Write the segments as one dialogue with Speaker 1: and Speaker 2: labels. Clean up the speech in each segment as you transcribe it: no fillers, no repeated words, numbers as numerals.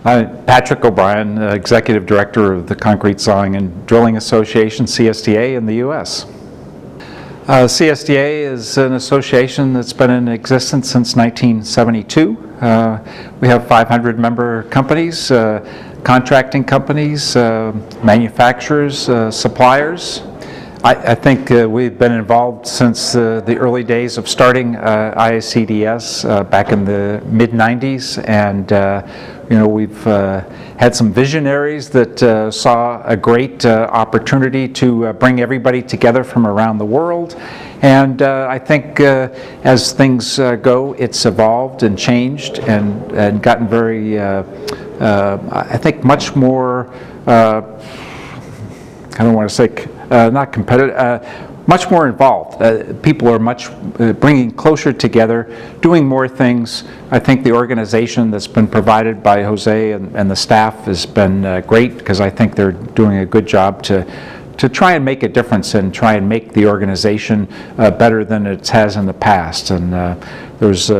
Speaker 1: I'm Patrick Obrien, Executive Director of the Concrete Sawing and Drilling Association, CSDA, in the U.S. CSDA is an association that's been in existence since 1972. We have 500 member companies, contracting companies, manufacturers, suppliers. I think we've been involved since the early days of starting IACDS back in the mid-90s, and we've had some visionaries that saw a great opportunity to bring everybody together from around the world. And I think as things go, it's evolved and changed and gotten very, I think, much more, I don't want to say not competitive, much more involved. People are bringing closer together, doing more things. I think the organization that's been provided by Jose and the staff has been great, because I think they're doing a good job to try and make a difference and try and make the organization better than it has in the past. And there's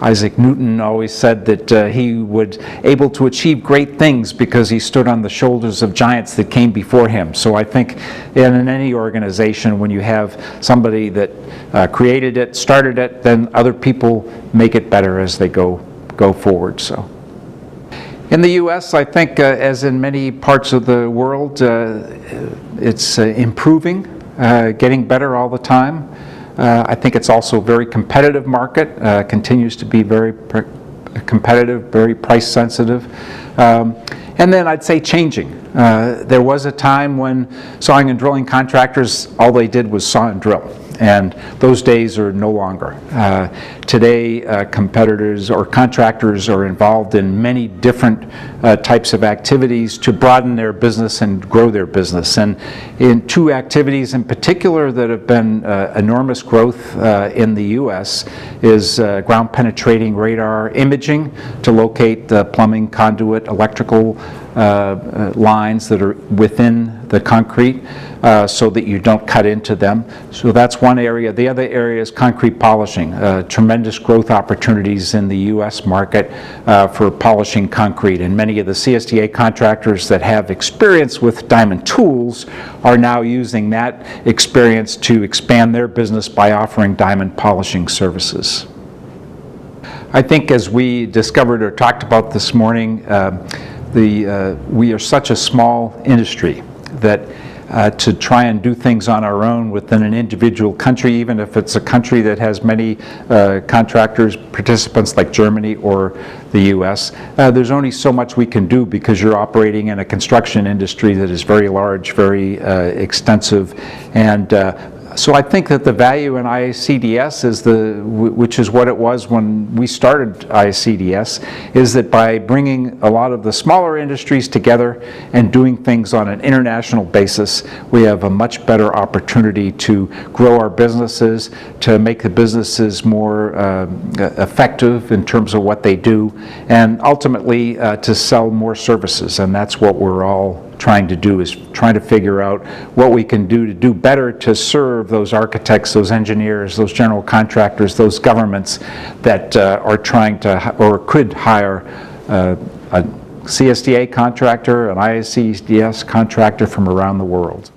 Speaker 1: Isaac Newton always said that he was able to achieve great things because he stood on the shoulders of giants that came before him. So I think in any organization, when you have somebody that created it, started it, then other people make it better as they go forward. So. In the U.S., I think, as in many parts of the world, it's improving, getting better all the time. I think it's also a very competitive market, continues to be very competitive, very price sensitive. And then I'd say changing. There was a time when sawing and drilling contractors, all they did was saw and drill. And those days are no longer. Today, competitors or contractors are involved in many different types of activities to broaden their business and grow their business. And in two activities in particular that have been enormous growth in the U.S. is ground penetrating radar imaging to locate the plumbing, conduit, electrical lines that are within the concrete so that you don't cut into them. So that's one area. The other area is concrete polishing. Tremendous growth opportunities in the U.S. market for polishing concrete. And many of the CSDA contractors that have experience with diamond tools are now using that experience to expand their business by offering diamond polishing services. I think, as we discovered or talked about this morning, we are such a small industry that to try and do things on our own within an individual country, even if it's a country that has many contractors, participants like Germany or the U.S., there's only so much we can do, because you're operating in a construction industry that is very large, very extensive, and so I think that the value in IACDS is which is what it was when we started IACDS, is that by bringing a lot of the smaller industries together and doing things on an international basis, we have a much better opportunity to grow our businesses, to make the businesses more effective in terms of what they do, and ultimately to sell more services. And that's what we're all trying to do, is trying to figure out what we can do to do better to serve those architects, those engineers, those general contractors, those governments that are trying to or could hire a CSDA contractor, an IACDS contractor from around the world.